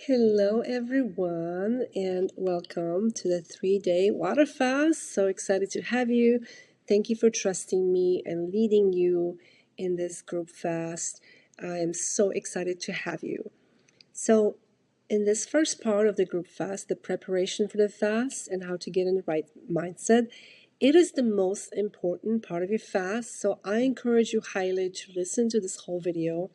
Hello, everyone, and welcome to the 3-day water fast. So excited to have you. Thank you for trusting me and leading you in this group fast. I am so excited to have you. So, in this first part of the group fast, the preparation for the fast and how to get in the right mindset, it is the most important part of your fast. So, I encourage you highly to listen to this whole video.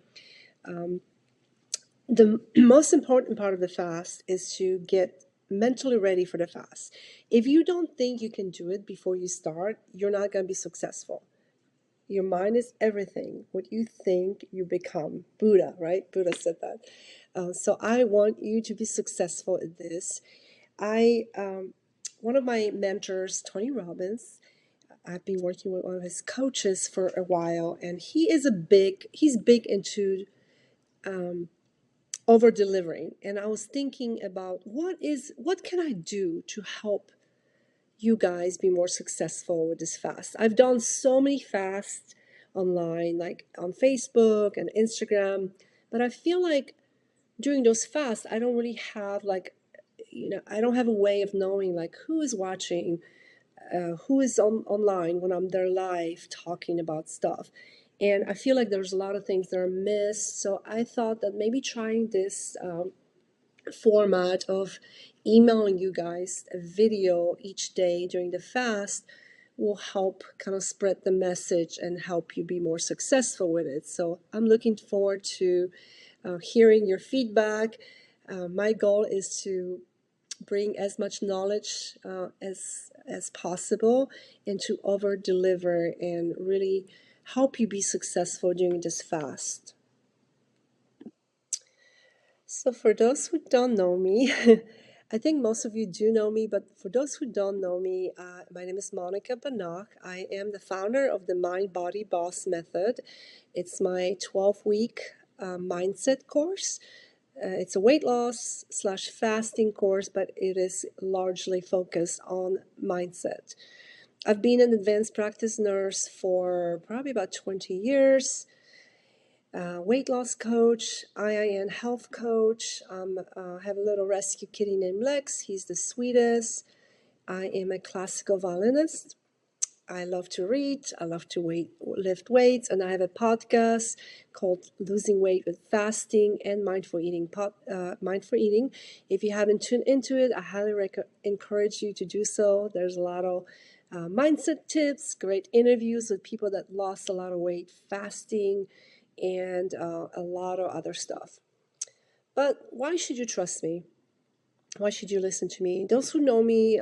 The most important part of the fast is to get mentally ready for the fast. If you don't think you can do it before you start, you're not going to be successful. Your mind is everything. What you think, you become. Buddha, right? Buddha said that. So I want you to be successful at this. One of my mentors, Tony Robbins, I've been working with one of his coaches for a while, and he's big into over delivering. And I was thinking about what can I do to help you guys be more successful with this fast. I've done so many fasts online, like on Facebook and Instagram, but I feel like during those fasts I don't really have I don't have a way of knowing like who is watching, who is online when I'm there live talking about stuff. And I feel like there's a lot of things that are missed. So I thought that maybe trying this format of emailing you guys a video each day during the fast will help kind of spread the message and help you be more successful with it. So I'm looking forward to hearing your feedback. My goal is to bring as much knowledge as possible and to over deliver and really help you be successful during this fast. So for those who don't know me, I think most of you do know me, but for those who don't know me, my name is Monika. I am the founder of the Mind Body Boss Method. It's my 12-week mindset course. It's a weight loss / fasting course, but it is largely focused on mindset. I've been an advanced practice nurse for probably about 20 years. Weight loss coach, IIN health coach. I have a little rescue kitty named Lex. He's the sweetest. I am a classical violinist. I love to read. I love to lift weights, and I have a podcast called "Losing Weight with Fasting" and Mindful Eating. Mindful Eating. If you haven't tuned into it, I highly encourage you to do so. There's a lot of mindset tips, great interviews with people that lost a lot of weight fasting, and a lot of other stuff. But why should you trust me? Why should you listen to me? Those who know me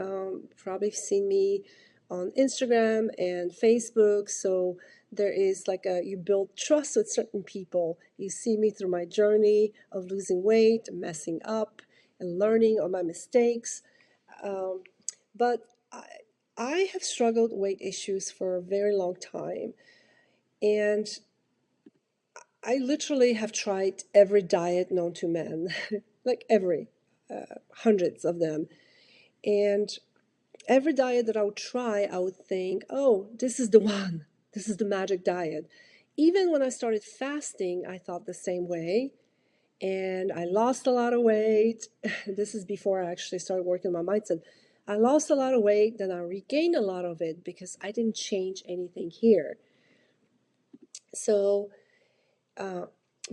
probably seen me on Instagram and Facebook. So there is you build trust with certain people. You see me through my journey of losing weight, messing up, and learning on my mistakes. But I have struggled with weight issues for a very long time. And I literally have tried every diet known to man, like hundreds of them. And every diet that I would try, I would think, oh, this is the one. This is the magic diet. Even when I started fasting, I thought the same way. And I lost a lot of weight. This is before I actually started working on my mindset. I lost a lot of weight, then I regained a lot of it because I didn't change anything here. So,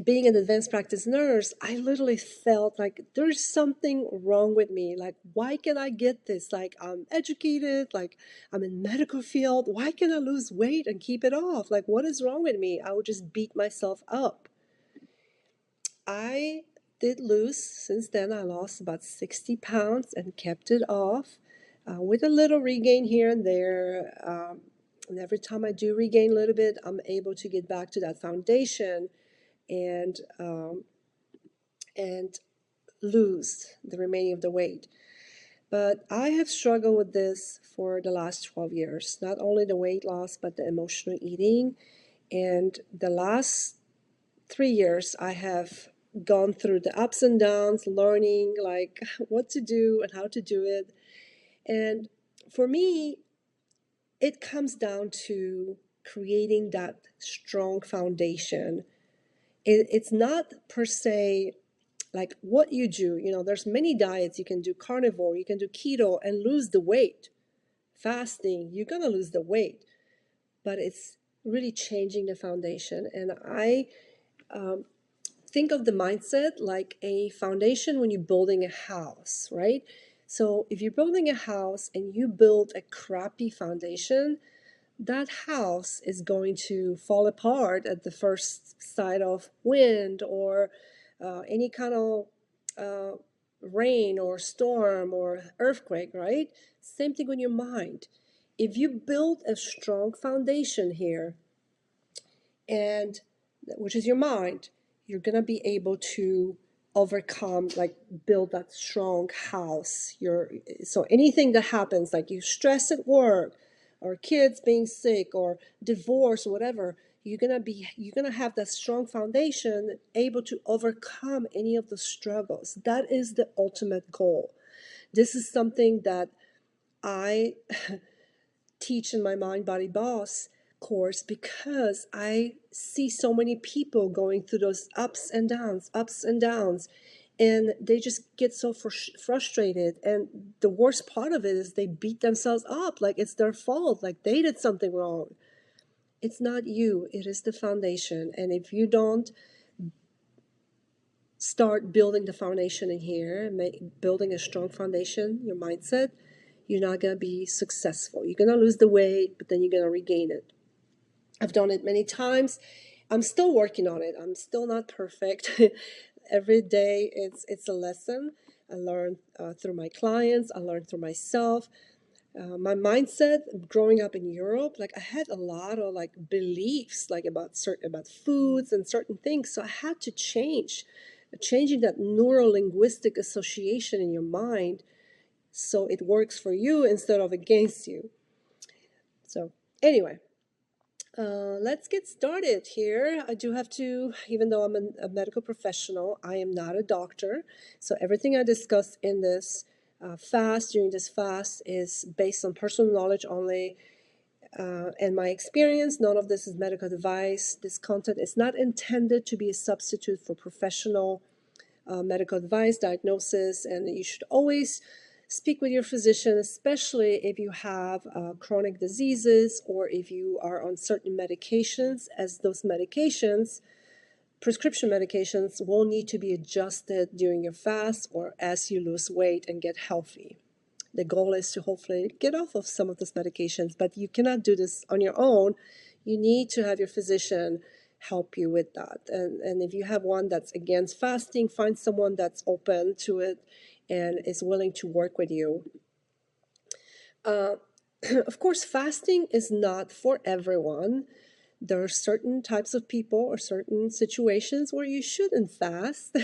being an advanced practice nurse, I literally felt like there's something wrong with me. Like, why can I get this? Like, I'm educated, like, I'm in medical field. Why can I lose weight and keep it off? Like, what is wrong with me? I would just beat myself up. I did lose, since then, I lost about 60 pounds and kept it off with a little regain here and there. And every time I do regain a little bit, I'm able to get back to that foundation and lose the remaining of the weight. But I have struggled with this for the last 12 years, not only the weight loss, but the emotional eating. And the last 3 years, I have gone through the ups and downs, learning like what to do and how to do it. And for me, it comes down to creating that strong foundation. It's not per se like what you do. There's many diets. You can do carnivore, you can do keto and lose the weight. Fasting, you're gonna lose the weight, but it's really changing the foundation. And I think of the mindset like a foundation when you're building a house, right? So if you're building a house and you build a crappy foundation, that house is going to fall apart at the first sight of wind or any kind of uh, rain or storm or earthquake, right? Same thing with your mind. If you build a strong foundation here, and which is your mind, you're going to be able to overcome, like build that strong house. So anything that happens, like you stress at work or kids being sick or divorce or whatever, you're gonna have that strong foundation able to overcome any of the struggles. That is the ultimate goal. This is something that I teach in my Mind Body Boss course, because I see so many people going through those ups and downs, and they just get so frustrated. And the worst part of it is they beat themselves up like it's their fault, like they did something wrong. It's not you, it is the foundation. And if you don't start building the foundation in here, building a strong foundation, your mindset, you're not going to be successful. You're going to lose the weight, but then you're going to regain it. I've done it many times. I'm still working on it. I'm still not perfect. Every day it's a lesson. I learn through my clients. I learn through myself. My mindset growing up in Europe, like I had a lot of like beliefs like about foods and certain things. So I had to changing that neuro-linguistic association in your mind so it works for you instead of against you. So anyway, let's get started here. I do have to, even though I'm a medical professional, I am not a doctor. So everything I discuss in this during this fast, is based on personal knowledge only and my experience. None of this is medical advice. This content is not intended to be a substitute for professional medical advice, diagnosis, and you should always speak with your physician, especially if you have chronic diseases or if you are on certain medications, as those medications, prescription medications, will need to be adjusted during your fast or as you lose weight and get healthy. The goal is to hopefully get off of some of those medications, but you cannot do this on your own. You need to have your physician help you with that. And if you have one that's against fasting, find someone that's open to it and is willing to work with you. Of course, fasting is not for everyone. There are certain types of people or certain situations where you shouldn't fast.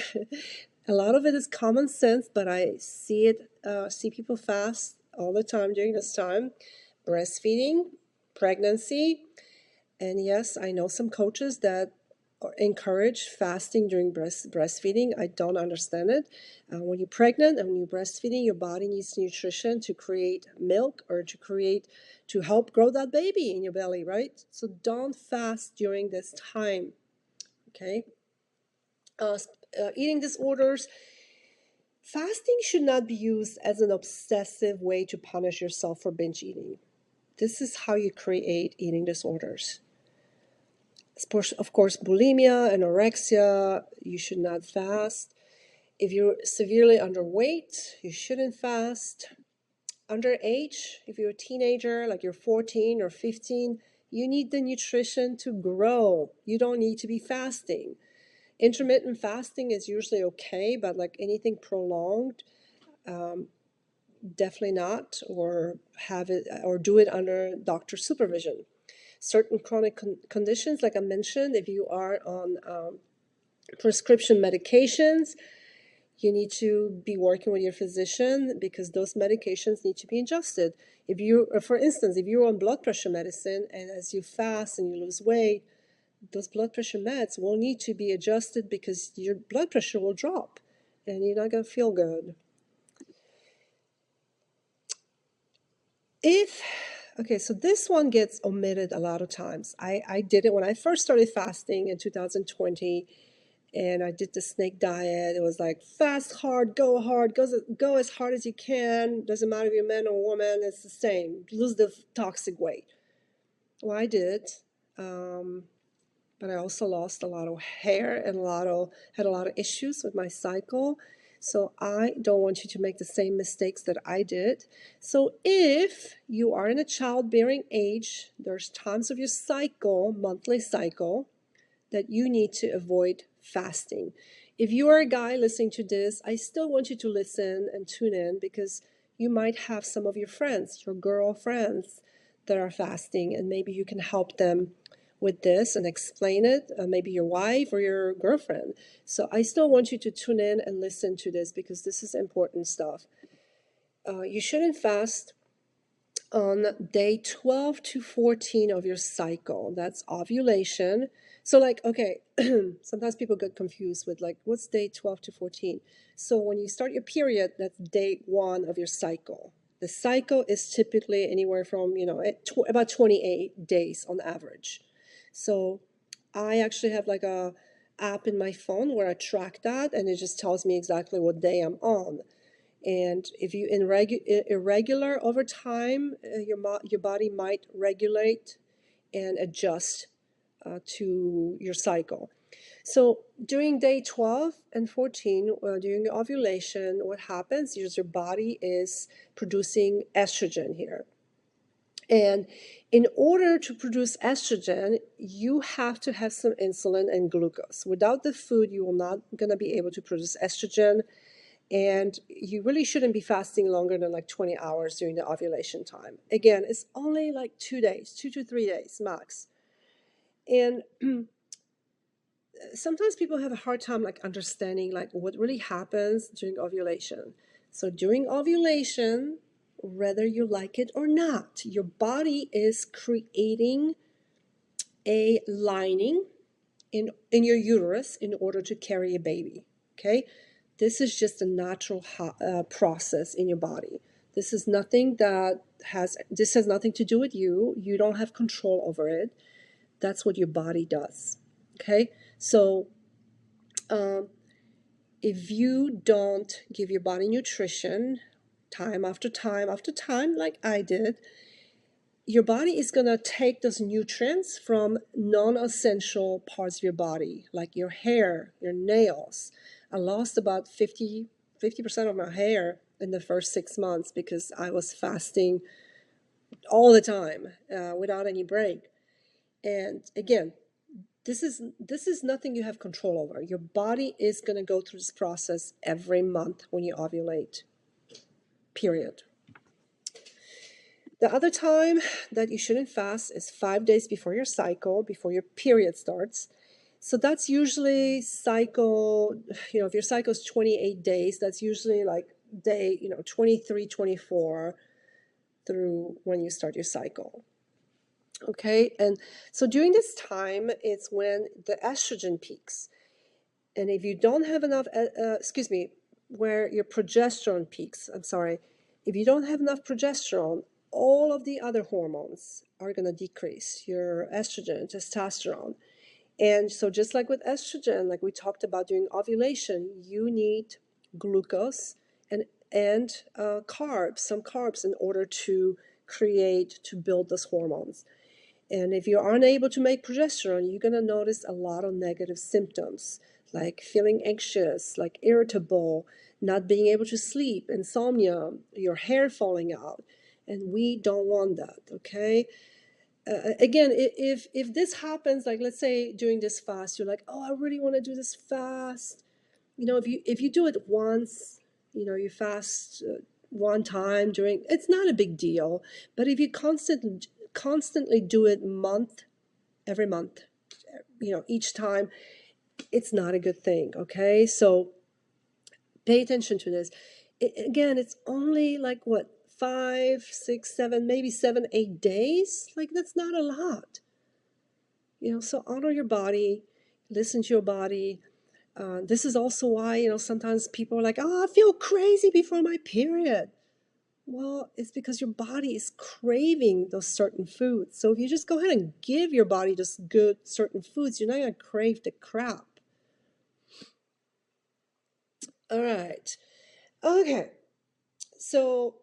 A lot of it is common sense, but I see people fast all the time during this time. Breastfeeding, pregnancy, and yes, I know some coaches that encourage fasting during breastfeeding. I don't understand it. When you're pregnant and when you're breastfeeding, your body needs nutrition to create milk or to help grow that baby in your belly, right? So don't fast during this time, okay? Eating disorders. Fasting should not be used as an obsessive way to punish yourself for binge eating. This is how you create eating disorders. Of course, bulimia, anorexia, you should not fast. If you're severely underweight, you shouldn't fast. Underage, if you're a teenager, like you're 14 or 15, you need the nutrition to grow. You don't need to be fasting. Intermittent fasting is usually okay, but like anything prolonged, definitely not, or do it under doctor supervision. Certain chronic conditions, like I mentioned, if you are on prescription medications, you need to be working with your physician because those medications need to be adjusted. For instance, if you're on blood pressure medicine and as you fast and you lose weight, those blood pressure meds will need to be adjusted because your blood pressure will drop and you're not going to feel good. Okay, so this one gets omitted a lot of times. I did it when I first started fasting in 2020. and I did the snake diet. It was like fast, hard, go as hard as you can. Doesn't matter if you're a man or woman, it's the same. Lose the toxic weight. Well, I did. Um, but I also lost a lot of hair and had a lot of issues with my cycle. So I don't want you to make the same mistakes that I did. So if you are in a childbearing age, there's times of your cycle, monthly cycle, that you need to avoid fasting. If you are a guy listening to this, I still want you to listen and tune in, because you might have some of your friends, your girl friends, that are fasting, and maybe you can help them with this and explain it, maybe your wife or your girlfriend. So I still want you to tune in and listen to this, because this is important stuff. You shouldn't fast on day 12 to 14 of your cycle. That's ovulation. So like, okay, sometimes people get confused with like, what's day 12 to 14? So when you start your period, that's day 1 of your cycle. The cycle is typically anywhere from, about 28 days on average. So I actually have like a app in my phone where I track that, and it just tells me exactly what day I'm on. And if you irregular over time, your body might regulate and adjust to your cycle. So during day 12 and 14, during the ovulation, what happens is your body is producing estrogen here. And in order to produce estrogen, you have to have some insulin and glucose. Without the food, you will not going to be able to produce estrogen. And you really shouldn't be fasting longer than like 20 hours during the ovulation time. Again, it's only like 2 days, 2 to 3 days max. And sometimes people have a hard time like understanding like what really happens during ovulation. So during ovulation, whether you like it or not, your body is creating a lining in your uterus in order to carry a baby. Okay, this is just a natural process in your body. This is nothing that this has nothing to do with you. You don't have control over it. That's what your body does. Okay, so if you don't give your body nutrition time after time after time, like I did, your body is going to take those nutrients from non-essential parts of your body, like your hair, your nails. I lost about 50% of my hair in the first 6 months because I was fasting all the time without any break. And again, this is nothing you have control over. Your body is going to go through this process every month when you ovulate, period. The other time that you shouldn't fast is 5 days before your cycle, before your period starts. So that's usually cycle, if your cycle is 28 days, that's usually like day, 23, 24 through when you start your cycle. Okay, and so during this time, it's when the estrogen peaks. And if you don't have enough, where your progesterone peaks, I'm sorry, if you don't have enough progesterone, all of the other hormones are going to decrease, your estrogen, testosterone. And so just like with estrogen, like we talked about during ovulation, you need glucose and carbs, some carbs in order to build those hormones. And if you're unable to make progesterone, you're going to notice a lot of negative symptoms, like feeling anxious, like irritable, not being able to sleep, insomnia, your hair falling out. And we don't want that, okay? Again, if this happens, like let's say during this fast, you're like, oh, I really want to do this fast. If you do it once, you fast one time during, it's not a big deal. But if you constantly do it every month, each time, it's not a good thing. Okay, so pay attention to this. Again, it's only like what, 5, 6, 7, maybe 7, 8 days. Like that's not a lot. So honor your body, listen to your body. This is also why sometimes people are like, oh, I feel crazy before my period. Well, it's because your body is craving those certain foods. So if you just go ahead and give your body just good certain foods, you're not going to crave the crap. All right. Okay. So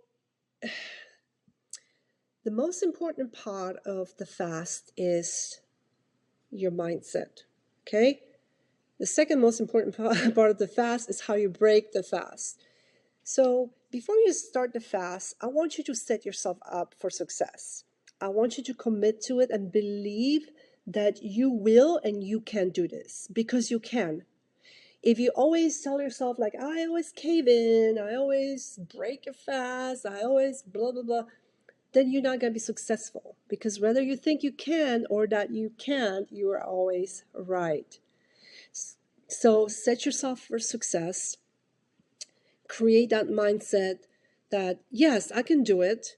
the most important part of the fast is your mindset. Okay. The second most important part of the fast is how you break the fast. So before you start the fast, I want you to set yourself up for success. I want you to commit to it and believe that you will and you can do this because you can. If you always tell yourself, like, I always cave in, I always break a fast, I always blah, blah, blah, then you're not going to be successful because whether you think you can or that you can't, you are always right. So set yourself for success, create that mindset that, yes, I can do it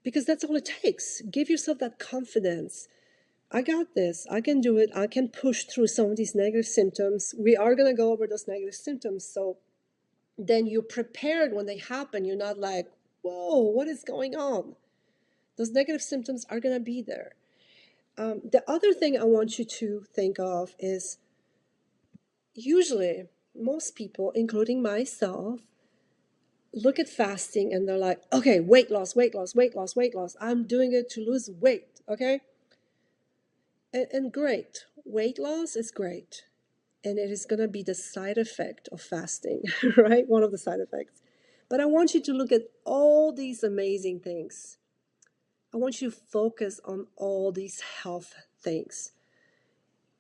because that's all it takes. Give yourself that confidence. I got this. I can do it. I can push through some of these negative symptoms. We are going to go over those negative symptoms. So then you're prepared when they happen. You're not like, whoa, what is going on? Those negative symptoms are going to be there. The other thing I want you to think of is usually most people, including myself, look at fasting and they're like, okay, weight loss, weight loss, weight loss, weight loss. I'm doing it to lose weight, okay? And great. Weight loss is great. And it is going to be the side effect of fasting, right? One of the side effects. But I want you to look at all these amazing things. I want you to focus on all these health things.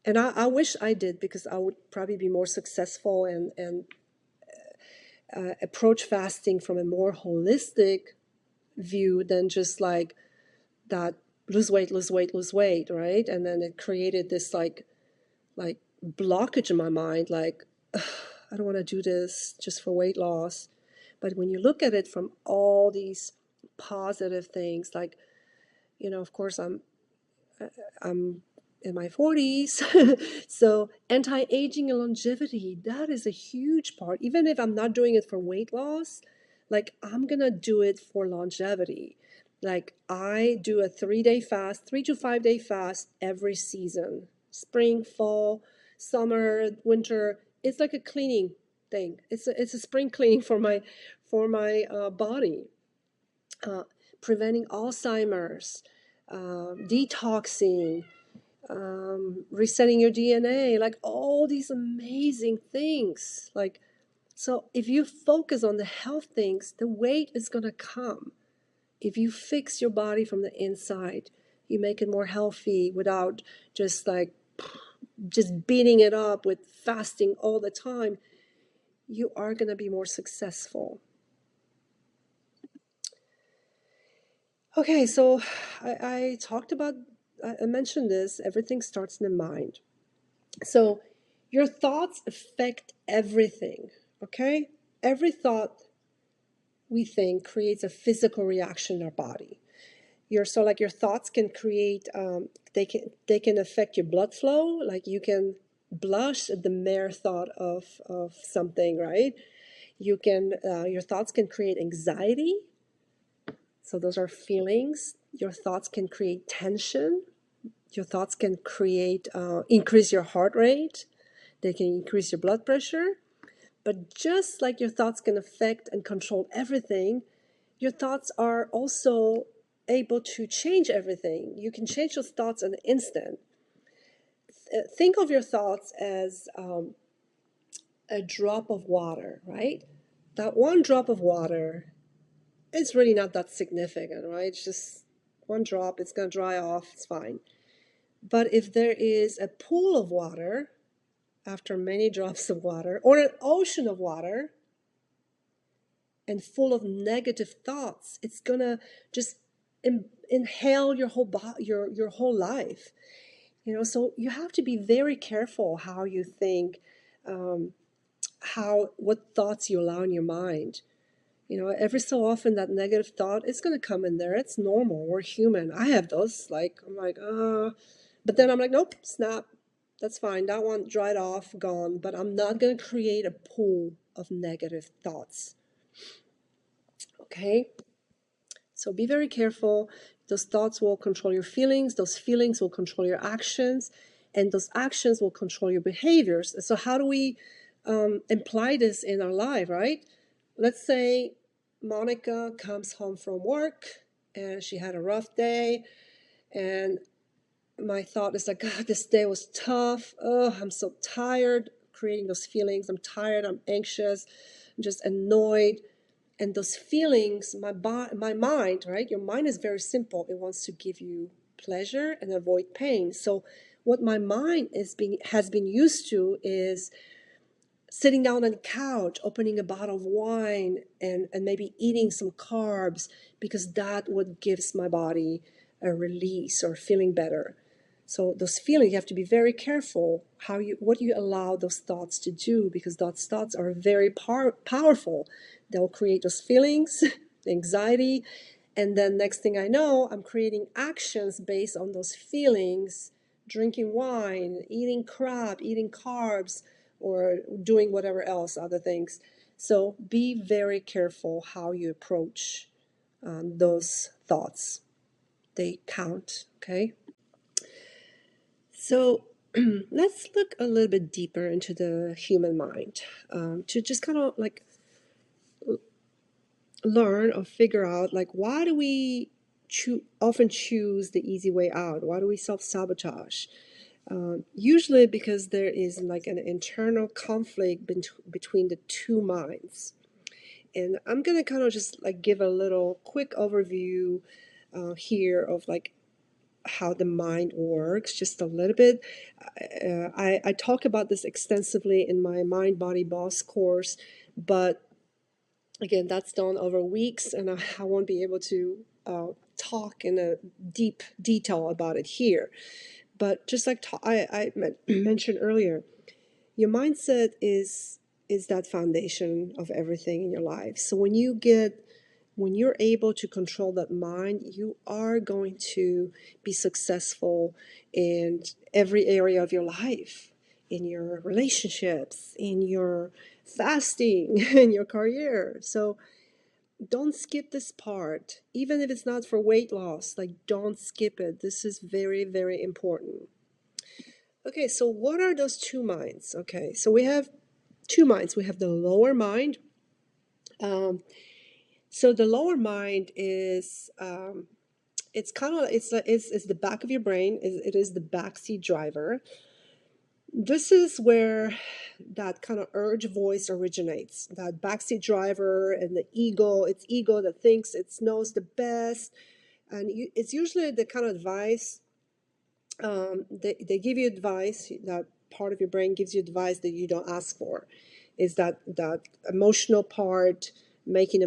And I wish I did because I would probably be more successful and approach fasting from a more holistic view than just like that lose weight, lose weight, lose weight, right? And then it created this like blockage in my mind, like, I don't want to do this just for weight loss. But when you look at it from all these positive things, like, of course, I'm in my 40s. So anti-aging and longevity, that is a huge part. Even if I'm not doing it for weight loss, like I'm gonna do it for longevity. Like I do a 3-day fast, 3 to 5 day fast every season. Spring, fall, summer, winter. It's like a cleaning thing. It's a spring cleaning for my body. Preventing Alzheimer's, detoxing, resetting your DNA, like all these amazing things. Like, so if you focus on the health things, the weight is going to come. If you fix your body from the inside, you make it more healthy without just beating it up with fasting all the time, you are going to be more successful. Okay, so I talked about, I mentioned this, everything starts in the mind. So your thoughts affect everything, okay? Every thought we think creates a physical reaction in our body. Your thoughts can create, they can affect your blood flow. Like you can blush at the mere thought of something, right? Your thoughts can create anxiety. So those are feelings. Your thoughts can create tension. Your thoughts can create, increase your heart rate. They can increase your blood pressure. But just like your thoughts can affect and control everything, your thoughts are also able to change everything. You can change those thoughts in an instant. Think of your thoughts as a drop of water, right? That one drop of water, it's really not that significant, right? It's just one drop, it's going to dry off, it's fine. But if there is a pool of water, after many drops of water, or an ocean of water, and full of negative thoughts, it's gonna just inhale your your whole life. So you have to be very careful how you think, what thoughts you allow in your mind. Every so often that negative thought is going to come in there. It's normal. We're human. I have those. Like, I'm like, but then I'm like, nope, snap. That's fine. That one dried off, gone. But I'm not going to create a pool of negative thoughts. Okay? So be very careful. Those thoughts will control your feelings. Those feelings will control your actions. And those actions will control your behaviors. So how do we imply this in our life, right? Let's say Monica comes home from work and she had a rough day, and my thought is like, God, this day was tough. Oh, I'm so tired, creating those feelings. I'm tired, I'm anxious, I'm just annoyed. And those feelings, my mind, right? Your mind is very simple. It wants to give you pleasure and avoid pain. So what my mind has been used to is sitting down on the couch, opening a bottle of wine, and maybe eating some carbs, because that what gives my body a release or feeling better. So those feelings, you have to be very careful what you allow those thoughts to do, because those thoughts are very powerful. They'll create those feelings, anxiety, and then next thing I know, I'm creating actions based on those feelings, drinking wine, eating crap, eating carbs, or doing whatever else, other things. So be very careful how you approach those thoughts. They count, okay? So let's look a little bit deeper into the human mind, to just kind of like learn or figure out, like, why do we often choose the easy way out? Why do we self-sabotage? Usually because there is like an internal conflict between the two minds. And I'm going to kind of just like give a little quick overview here of like how the mind works, just a little bit. I talk about this extensively in my Mind Body Boss course, but again, that's done over weeks, and I won't be able to talk in a deep detail about it here. But just like I mentioned earlier, your mindset is that foundation of everything in your life. So when you're able to control that mind, you are going to be successful in every area of your life, in your relationships, in your fasting, in your career. So don't skip this part, even if it's not for weight loss. Like, don't skip it. This is very, very important. Okay, so what are those two minds? Okay, so we have two minds. We have the lower mind. So the lower mind is it's kind of it's the back of your brain. It is the backseat driver. This is where that kind of urge voice originates. That backseat driver and the ego. It's ego that thinks it knows the best, and it's usually the kind of advice. They give you advice. That part of your brain gives you advice that you don't ask for. Is that emotional part, making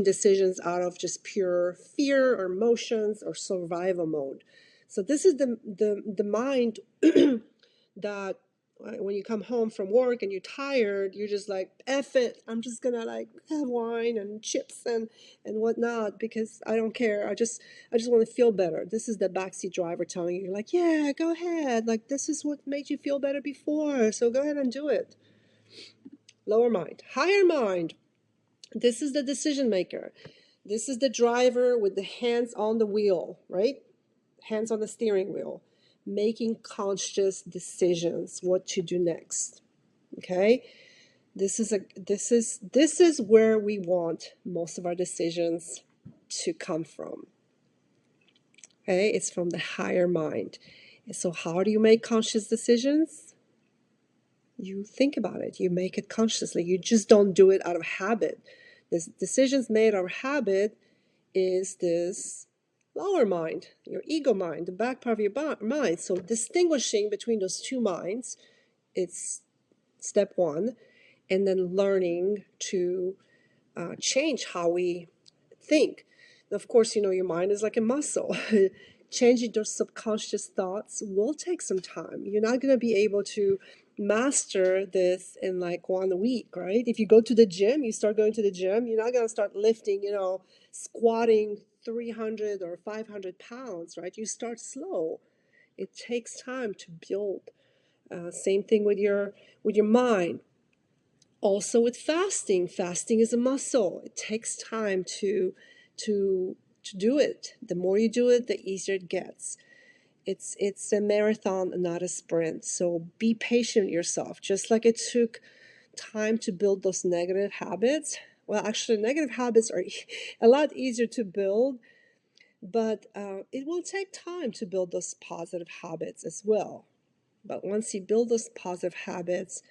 decisions out of just pure fear or emotions or survival mode. So this is the mind that when you come home from work and you're tired, you're just like, F it, I'm just gonna like have wine and chips and whatnot, because I don't care. I just want to feel better. This is the backseat driver telling you, like, yeah, go ahead. Like, this is what made you feel better before, so go ahead and do it. Lower mind. Higher mind. This is the decision maker. This is the driver with the hands on the wheel, right? Hands on the steering wheel, making conscious decisions what to do next. Okay? This is where we want most of our decisions to come from. Okay? It's from the higher mind. So how do you make conscious decisions? You think about it. You make it consciously. You just don't do it out of habit. This decisions made out of habit is this lower mind, your ego mind, the back part of your mind. So distinguishing between those two minds, it's step one, and then learning to change how we think. And of course, your mind is like a muscle. Changing those subconscious thoughts will take some time. You're not going to be able to master this in like 1 week, right? If you go to the gym, you start going to the gym, you're not going to start lifting, squatting 300 or 500 pounds, right? You start slow. It takes time to build. Same thing with your mind. Also with fasting. Fasting is a muscle. It takes time to do it. The more you do it, the easier it gets. It's a marathon and not a sprint. So be patient with yourself. Just like it took time to build those negative habits. Well, actually, negative habits are a lot easier to build, but it will take time to build those positive habits as well. But once you build those positive habits,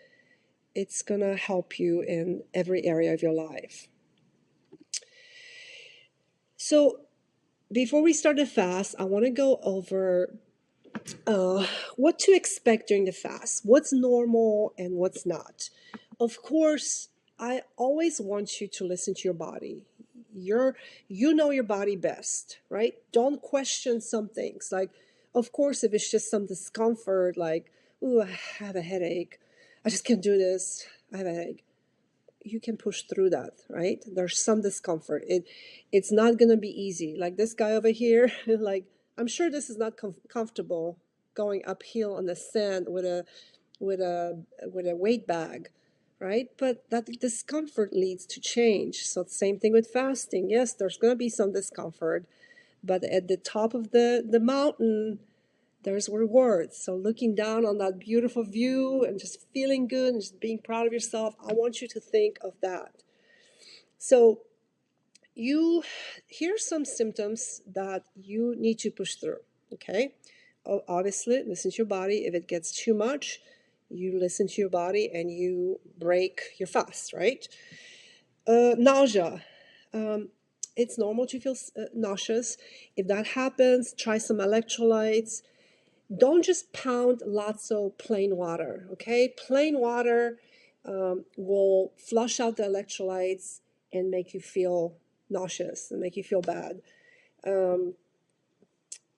it's going to help you in every area of your life. So before we start the fast, I want to go over what to expect during the fast, what's normal and what's not. Of course, I always want you to listen to your body. You know your body best, right? Don't question some things. Like, of course, if it's just some discomfort, like, ooh, I have a headache, I just can't do this, I have a headache, you can push through that, right? There's some discomfort. It's not gonna be easy. Like this guy over here, like I'm sure this is not comfortable going uphill on the sand with a weight bag, right? But that discomfort leads to change. So same thing with fasting. Yes, there's gonna be some discomfort, but at the top of the mountain, there's rewards. So looking down on that beautiful view and just feeling good and just being proud of yourself, I want you to think of that. So here's some symptoms that you need to push through, okay? Obviously, listen to your body. If it gets too much, you listen to your body and you break your fast, right? Nausea. It's normal to feel nauseous. If that happens, try some electrolytes. Don't just pound lots of plain water, okay? Plain water will flush out the electrolytes and make you feel nauseous and make you feel bad.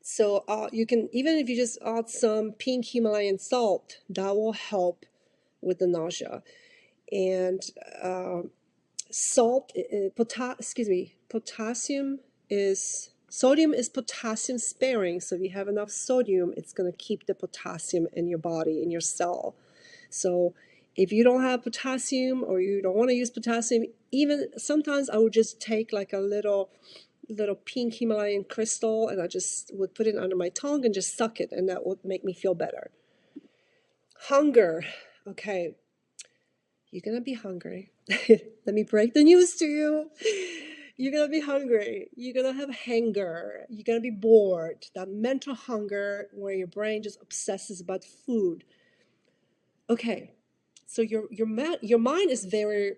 So you can, even if you just add some pink Himalayan salt, that will help with the nausea. And sodium is potassium sparing. So if you have enough sodium, it's going to keep the potassium in your body, in your cell. So if you don't have potassium or you don't want to use potassium, even sometimes I would just take like a little pink Himalayan crystal and I just would put it under my tongue and just suck it, and that would make me feel better. Hunger. Okay. You're going to be hungry. Let me break the news to you. You're going to be hungry. You're going to have hunger. You're going to be bored. That mental hunger where your brain just obsesses about food. Okay. So your mind is very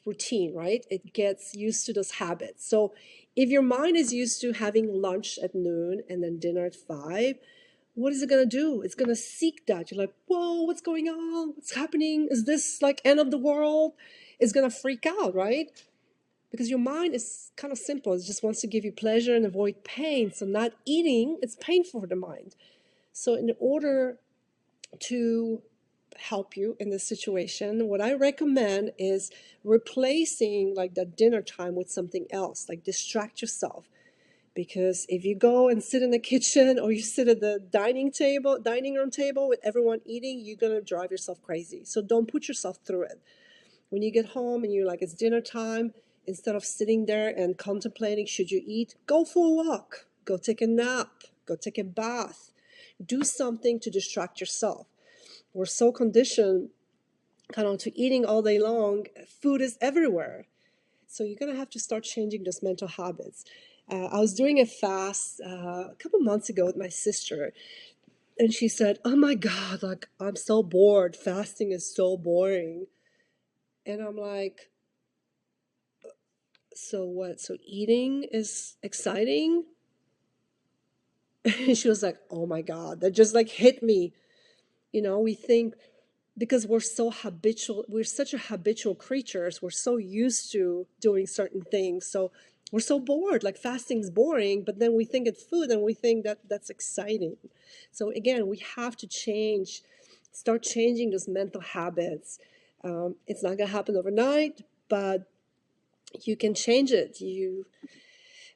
routine, right? It gets used to those habits. So if your mind is used to having lunch at noon and then dinner at 5, what is it going to do? It's going to seek that. You're like, whoa, what's going on? What's happening? Is this like end of the world? It's going to freak out, right? Because your mind is kind of simple. It just wants to give you pleasure and avoid pain. So not eating, it's painful for the mind. So in order to help you in this situation, what I recommend is replacing like that dinner time with something else, like distract yourself. Because if you go and sit in the kitchen or you sit at the dining room table with everyone eating, you're going to drive yourself crazy. So don't put yourself through it. When you get home and you're like, it's dinner time, instead of sitting there and contemplating, should you eat, go for a walk, go take a nap, go take a bath, do something to distract yourself. We're so conditioned kind of to eating all day long. Food is everywhere. So you're going to have to start changing those mental habits. I was doing a fast a couple months ago with my sister, and she said, oh my God, like I'm so bored. Fasting is so boring. And I'm like, so what? So eating is exciting? And she was like, oh my God, that just like hit me. We think because we're so habitual, we're such a habitual creatures, we're so used to doing certain things. So we're so bored, like fasting's boring, but then we think it's food and we think that that's exciting. So again, we have to start changing those mental habits. It's not gonna happen overnight, but you can change it.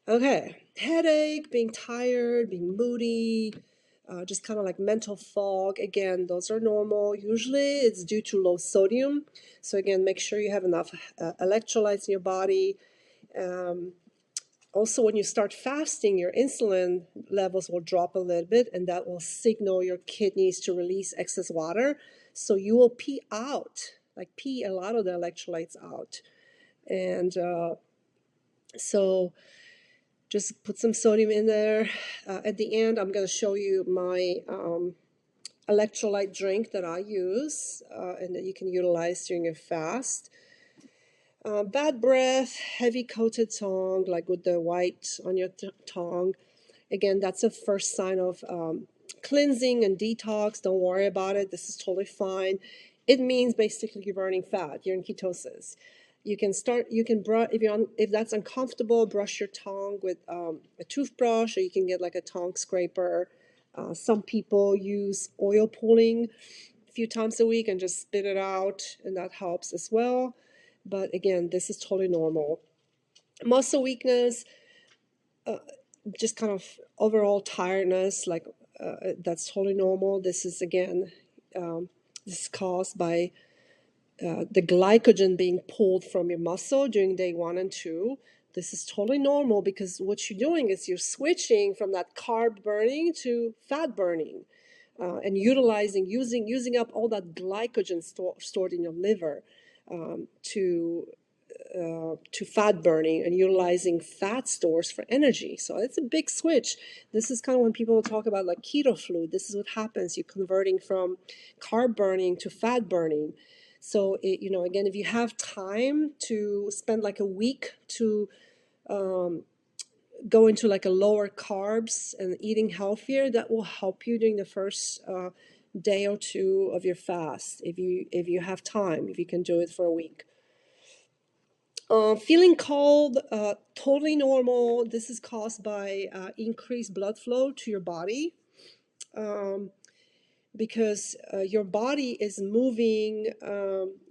Okay, headache, being tired, being moody, just kind of like mental fog. Again, those are normal. Usually it's due to low sodium. So again, make sure you have enough electrolytes in your body. Also, when you start fasting, your insulin levels will drop a little bit, and that will signal your kidneys to release excess water. So you will pee out. like pee a lot of the electrolytes out. And so just put some sodium in there. At the end, I'm going to show you my electrolyte drink that I use and that you can utilize during your fast. Bad breath, heavy coated tongue, like with the white on your tongue. Again, that's a first sign of cleansing and detox. Don't worry about it. This is totally fine. It means basically you're burning fat. You're in ketosis. You can brush, if that's uncomfortable, brush your tongue with a toothbrush, or you can get like a tongue scraper. Some people use oil pulling a few times a week and just spit it out, and that helps as well. But again, this is totally normal. Muscle weakness, just kind of overall tiredness, like that's totally normal. This is again, this is caused by the glycogen being pulled from your muscle during day 1 and 2. This is totally normal because what you're doing is you're switching from that carb burning to fat burning, and using up all that glycogen stored in your liver to fat burning and utilizing fat stores for energy. So it's a big switch. This is kind of when people talk about like keto flu. This is what happens. You're converting from carb burning to fat burning. So again, if you have time to spend like a week to go into like a lower carbs and eating healthier, that will help you during the first day or two of your fast. If you have time, if you can do it for a week. Feeling cold, totally normal. This is caused by increased blood flow to your body, because your body is moving,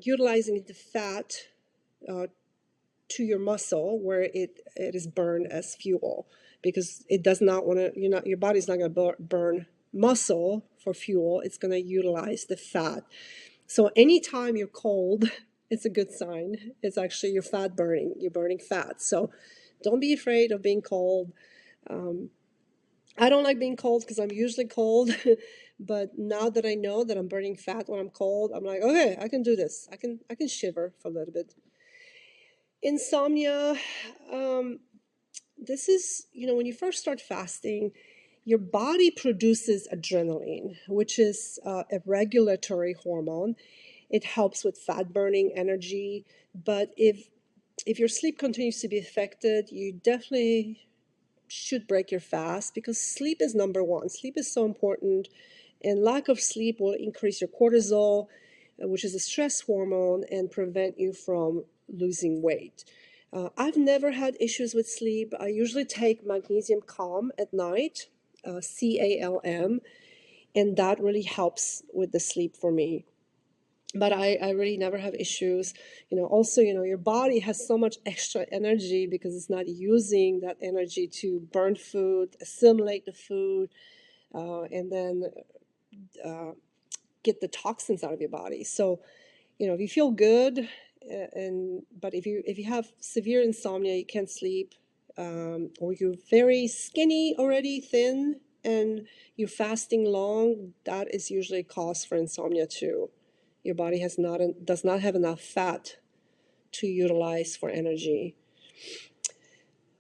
utilizing the fat to your muscle where it is burned as fuel, because it does not want to, your body's not going to burn muscle for fuel. It's going to utilize the fat. So anytime you're cold, it's a good sign. It's actually your fat burning. You're burning fat. So don't be afraid of being cold. I don't like being cold because I'm usually cold. But now that I know that I'm burning fat when I'm cold, I'm like, okay, I can do this. I can shiver for a little bit. Insomnia. This is, when you first start fasting, your body produces adrenaline, which is a regulatory hormone. It helps with fat burning, energy. But if your sleep continues to be affected, you definitely should break your fast, because sleep is number one. Sleep is so important, and lack of sleep will increase your cortisol, which is a stress hormone, and prevent you from losing weight. I've never had issues with sleep. I usually take magnesium calm at night, CALM, and that really helps with the sleep for me. But I really never have issues. Also, your body has so much extra energy because it's not using that energy to burn food, assimilate the food, and then get the toxins out of your body. So, if you feel good, but if you have severe insomnia, you can't sleep, or you're very skinny already, thin, and you're fasting long, that is usually a cause for insomnia too. Your body does not have enough fat to utilize for energy.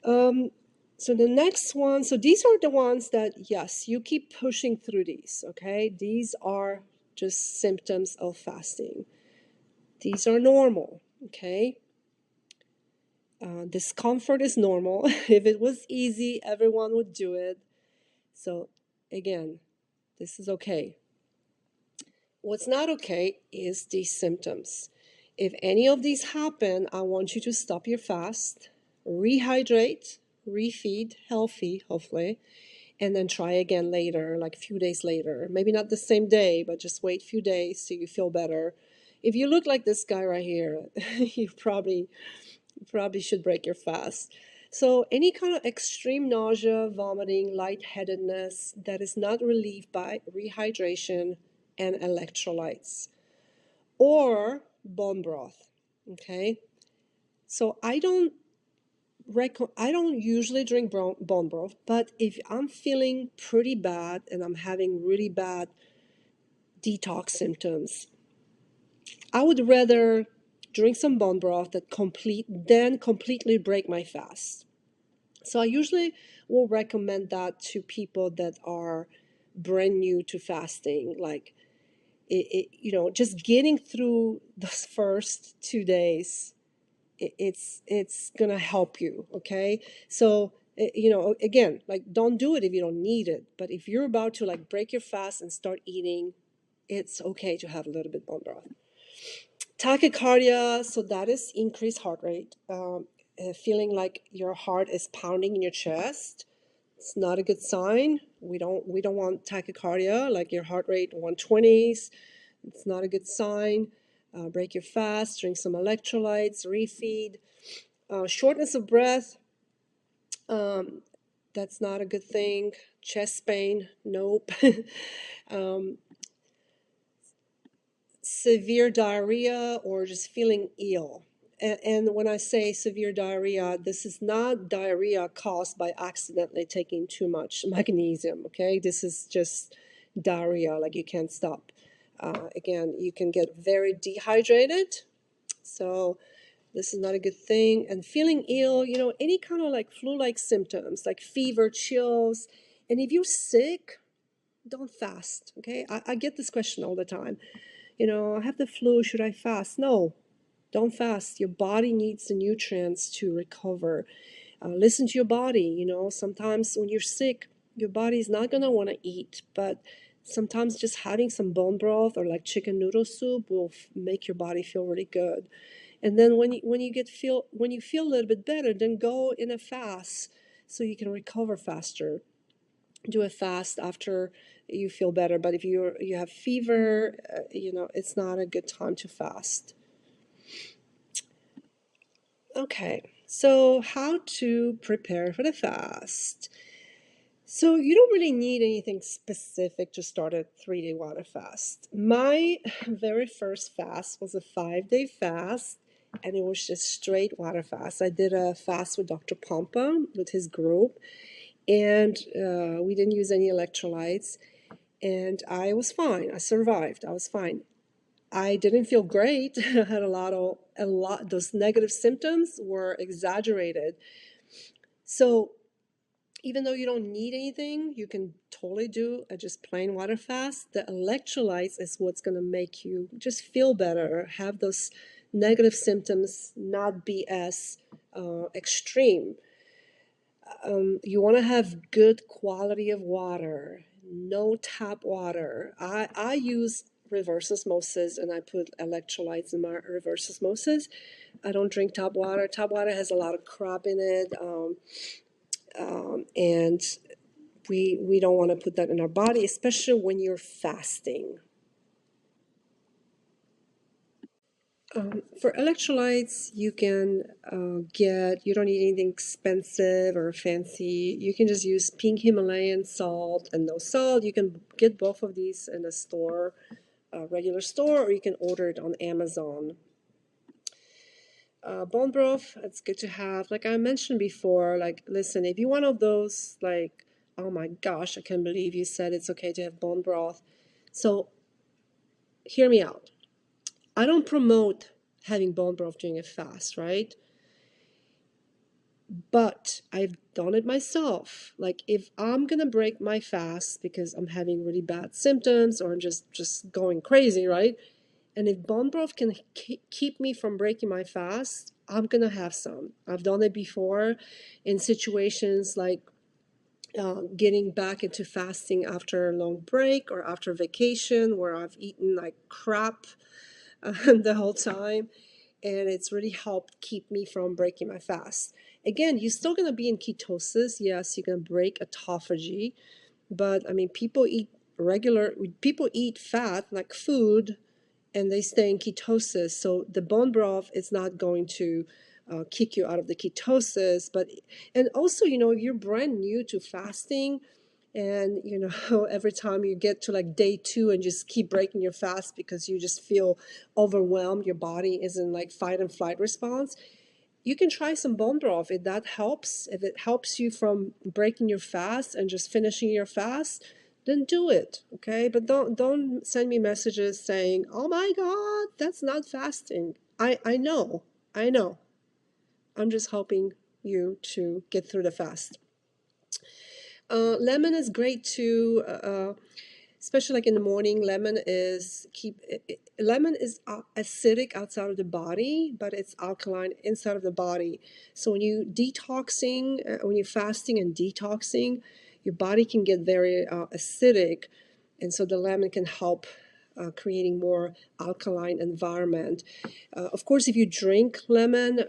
So the next one, so these are the ones that, yes, you keep pushing through these, okay? These are just symptoms of fasting. These are normal, okay? Discomfort is normal. If it was easy, everyone would do it. So again, this is okay. What's not okay is these symptoms. If any of these happen, I want you to stop your fast, rehydrate, refeed, healthy, hopefully, and then try again later, like a few days later. Maybe not the same day, but just wait a few days so you feel better. If you look like this guy right here, you probably should break your fast. So any kind of extreme nausea, vomiting, lightheadedness that is not relieved by rehydration and electrolytes, or bone broth, okay? So I don't usually drink bone broth, but if I'm feeling pretty bad and I'm having really bad detox symptoms, I would rather drink some bone broth than completely break my fast. So I usually will recommend that to people that are brand new to fasting, like just getting through those first 2 days. It's gonna help you. Okay, so again, like, don't do it if you don't need it. But if you're about to like break your fast and start eating, it's okay to have a little bit bone broth. Tachycardia, so that is increased heart rate, feeling like your heart is pounding in your chest. It's not a good sign. We don't want tachycardia, like your heart rate 120s. It's not a good sign. Break your fast, drink some electrolytes, refeed. Shortness of breath, um, that's not a good thing. Chest pain, nope. um, Severe diarrhea or just feeling ill. And when I say severe diarrhea, this is not diarrhea caused by accidentally taking too much magnesium, okay? This is just diarrhea, like you can't stop. Again, you can get very dehydrated, so this is not a good thing. And feeling ill, any kind of like flu-like symptoms, like fever, chills. And if you're sick, don't fast, okay? I get this question all the time. I have the flu, should I fast? No, don't fast. Your body needs the nutrients to recover. Listen to your body. Sometimes when you're sick, your body's not going to want to eat, but sometimes just having some bone broth or like chicken noodle soup will make your body feel really good. And then when you feel a little bit better, then go in a fast so you can recover faster. Do a fast after you feel better. But if you have fever, it's not a good time to fast. Okay, so how to prepare for the fast. So you don't really need anything specific to start a 3-day water fast. My very first fast was a 5-day fast, and it was just straight water fast. I did a fast with Dr. Pompa with his group, and we didn't use any electrolytes, and I was fine. I survived. I was fine. I didn't feel great. I had those negative symptoms were exaggerated. So even though you don't need anything, you can totally do a just plain water fast. The electrolytes is what's going to make you just feel better, have those negative symptoms not be as extreme. You want to have good quality of water, no tap water. I use reverse osmosis, and I put electrolytes in my reverse osmosis. I don't drink tap water. Tap water has a lot of crap in it, and we don't want to put that in our body, especially when you're fasting. For electrolytes, you don't need anything expensive or fancy. You can just use pink Himalayan salt and no salt. You can get both of these in a store, a regular store, or you can order it on Amazon. Bone broth, it's good to have. Like I mentioned before, like, listen, if you're one of those, like, oh my gosh, I can't believe you said it's okay to have bone broth. So hear me out. I don't promote having bone broth during a fast, right? But I've done it myself. Like if I'm gonna break my fast because I'm having really bad symptoms or I'm just going crazy, right? And if bone broth can keep me from breaking my fast, I'm gonna have some. I've done it before in situations like getting back into fasting after a long break or after vacation where I've eaten like crap the whole time, and it's really helped keep me from breaking my fast. Again, you're still going to be in ketosis. Yes, you're going to break autophagy, but I mean, people eat fat like food, and they stay in ketosis. So the bone broth is not going to kick you out of the ketosis. And also, if you're brand new to fasting, and every time you get to like day 2 and just keep breaking your fast because you just feel overwhelmed, your body is in like fight and flight response, you can try some bone broth. If it helps you from breaking your fast and just finishing your fast, then do it, okay? But don't send me messages saying, "Oh my God, that's not fasting." I know, I know. I'm just helping you to get through the fast. Lemon is great too. Especially like in the morning. Lemon is acidic outside of the body, but it's alkaline inside of the body. So when you're fasting and detoxing, your body can get very acidic, and so the lemon can help creating more alkaline environment. Of course, if you drink lemon,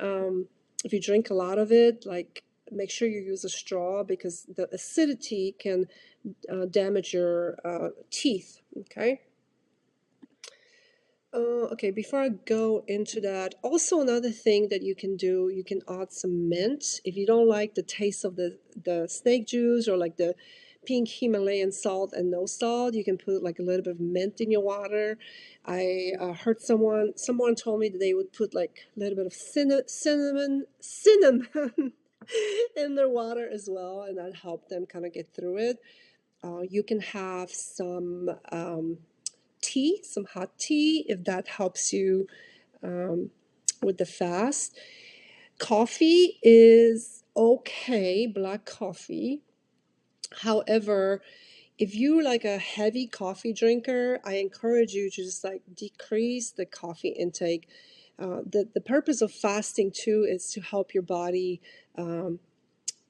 if you drink a lot of it, like, make sure you use a straw, because the acidity can damage your teeth. Okay. Okay, before I go into that, also another thing that you can do, you can add some mint. If you don't like the taste of the snake juice, or like the pink Himalayan salt and no salt, you can put like a little bit of mint in your water. I heard someone told me that they would put like a little bit of cinnamon in their water as well, and that helped them kind of get through it. You can have some tea, some hot tea, if that helps you with the fast. Coffee is okay, black coffee. However, if you're like a heavy coffee drinker, I encourage you to just like decrease the coffee intake. The purpose of fasting too is to help your body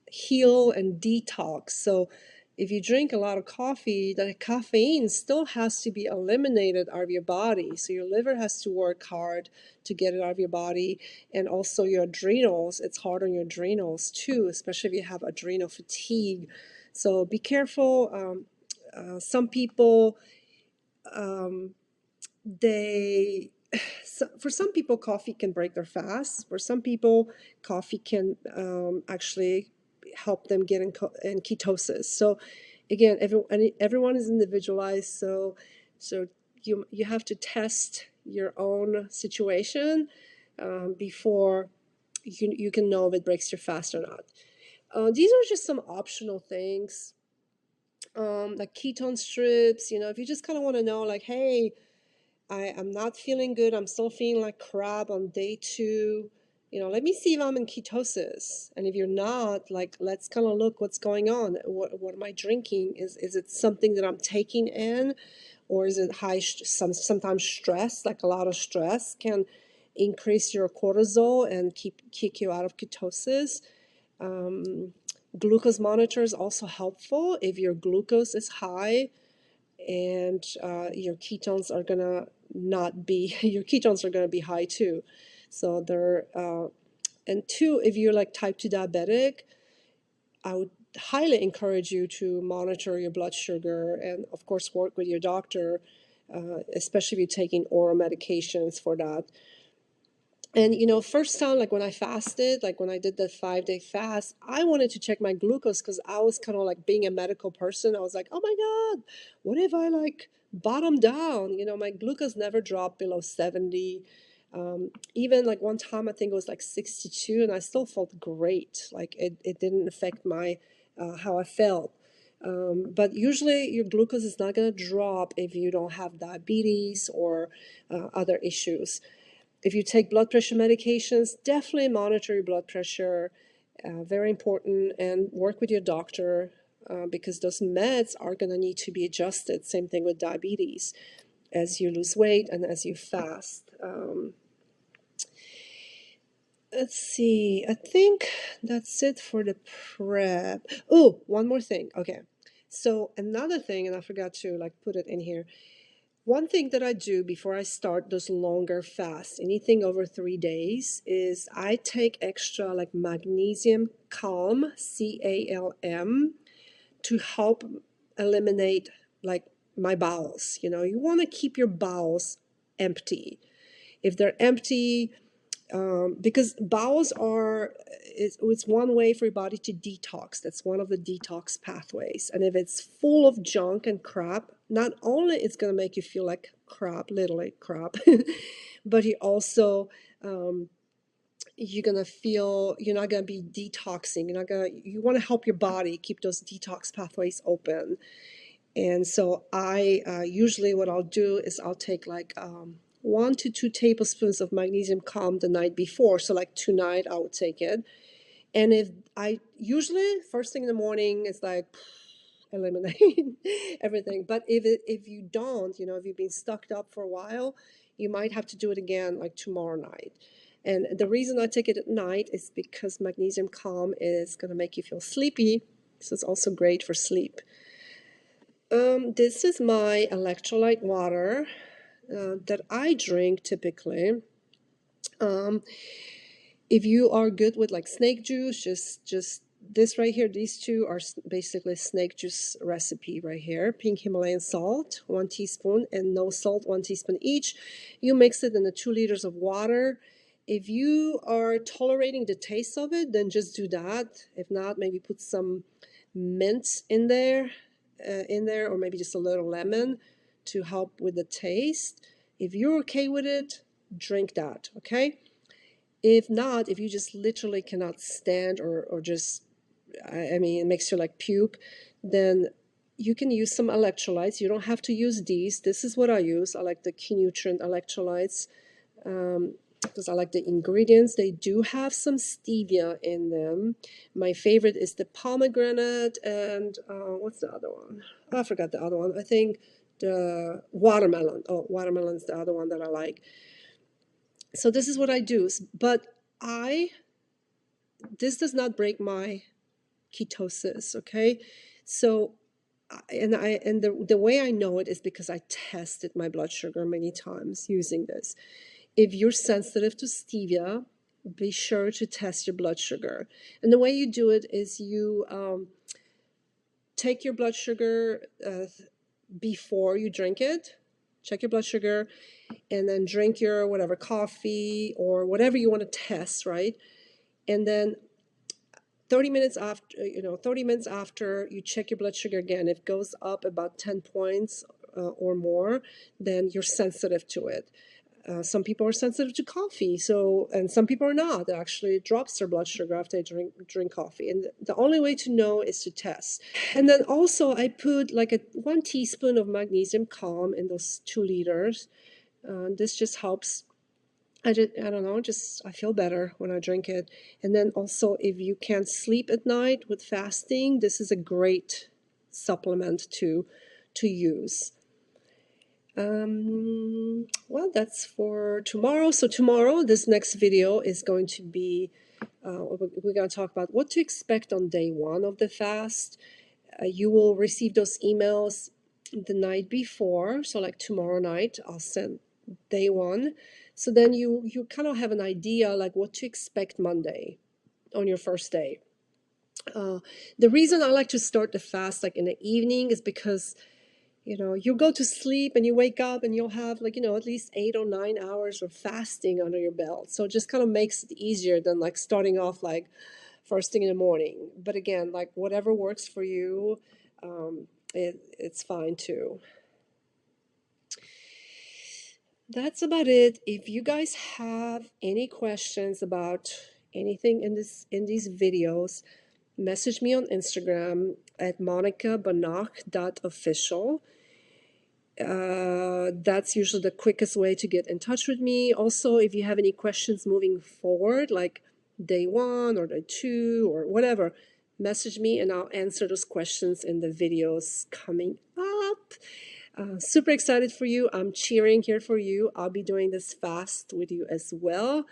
heal and detox. So if you drink a lot of coffee, the caffeine still has to be eliminated out of your body. So your liver has to work hard to get it out of your body. And also your adrenals, it's hard on your adrenals too, especially if you have adrenal fatigue. So be careful. Some people, they for some people, coffee can break their fast. For some people, coffee can actually help them get in ketosis. So again, everyone is individualized. So you have to test your own situation before you can know if it breaks your fast or not. These are just some optional things, like ketone strips. If you just kind of want to know, like, hey, I'm not feeling good. I'm still feeling like crap on day 2. Let me see if I'm in ketosis. And if you're not, like, let's kind of look what's going on. What am I drinking? Is it something that I'm taking in, or is it sometimes stress? Like, a lot of stress can increase your cortisol and kick you out of ketosis. Glucose monitor is also helpful if your glucose is high, and your ketones are gonna not be your ketones are gonna be high too. So they're and two, if you're like type 2 diabetic, I would highly encourage you to monitor your blood sugar, and of course work with your doctor, especially if you're taking oral medications for that. And first time, like when I fasted, like when I did the 5-day fast, I wanted to check my glucose, because I was kind of like, being a medical person, I was like, oh my God, what if I like bottom down? My glucose never dropped below 70. Even like one time, I think it was like 62, and I still felt great. Like it didn't affect my how I felt. But usually your glucose is not going to drop if you don't have diabetes or other issues. If you take blood pressure medications, definitely monitor your blood pressure, very important, and work with your doctor, because those meds are going to need to be adjusted. Same thing with diabetes, as you lose weight and as you fast. Let's see, I think that's it for the prep. Oh, one more thing. Okay. So another thing, and I forgot to like put it in here. One thing that I do before I start those longer fasts, anything over 3 days, is I take extra like magnesium calm, CALM, to help eliminate like my bowels. You want to keep your bowels empty. If they're empty, because bowels it's one way for your body to detox. That's one of the detox pathways. And if it's full of junk and crap, not only it's going to make you feel like crap, literally crap, but you're going to feel you're not going to be detoxing. You want to help your body keep those detox pathways open. And so I usually what I'll do is I'll take like 1 to 2 tablespoons of magnesium calm the night before. So like tonight I would take it. And if I usually first thing in the morning is like eliminate everything. But if you don't, if you've been stuck up for a while, you might have to do it again like tomorrow night. And the reason I take it at night is because magnesium calm is going to make you feel sleepy. So it's also great for sleep. This is my electrolyte water that I drink typically. If you are good with like snake juice, just this right here, these two are basically snake juice recipe right here. Pink Himalayan salt, 1 teaspoon, and no salt, 1 teaspoon each. You mix it in the 2 liters of water. If you are tolerating the taste of it, then just do that. If not, maybe put some mint in there, or maybe just a little lemon to help with the taste. If you're okay with it, drink that, okay? If not, if you just literally cannot stand or just, I mean, it makes you like puke, then you can use some electrolytes. You don't have to use these. This is what I use. I like the Key Nutrient electrolytes because I like the ingredients. They do have some stevia in them. My favorite is the pomegranate and what's the other one? I forgot the other one. I think the watermelon. Oh, watermelon's the other one that I like. So this is what I do, but this does not break my ketosis, okay? So, and the way I know it is because I tested my blood sugar many times using this. If you're sensitive to stevia, be sure to test your blood sugar. And the way you do it is you take your blood sugar before you drink it, check your blood sugar, and then drink your whatever coffee or whatever you want to test, right? And then 30 minutes after you check your blood sugar again, if it goes up about 10 points or more, then you're sensitive to it. Some people are sensitive to coffee, and some people are not. It actually drops their blood sugar after they drink coffee. And the only way to know is to test. And then also I put like 1 teaspoon of magnesium calm in those 2 liters. This just helps. I don't know, I feel better when I drink it. And then also, if you can't sleep at night with fasting, this is a great supplement to use. Well, that's for tomorrow. So tomorrow, this next video is going to be, we're going to talk about what to expect on day 1 of the fast. You will receive those emails the night before. So like tomorrow night, I'll send day 1. So then you kind of have an idea like what to expect Monday on your first day. The reason I like to start the fast like in the evening is because you go to sleep and you wake up and you'll have like at least 8 or 9 hours of fasting under your belt. So it just kind of makes it easier than like starting off like first thing in the morning. But again, like whatever works for you, it's fine too. That's about it. If you guys have any questions about anything in these videos, message me on Instagram at monikabanach.official. That's usually the quickest way to get in touch with me. Also, if you have any questions moving forward, like day 1 or day 2 or whatever, message me and I'll answer those questions in the videos coming up. Super excited for you. I'm cheering here for you. I'll be doing this fast with you as well.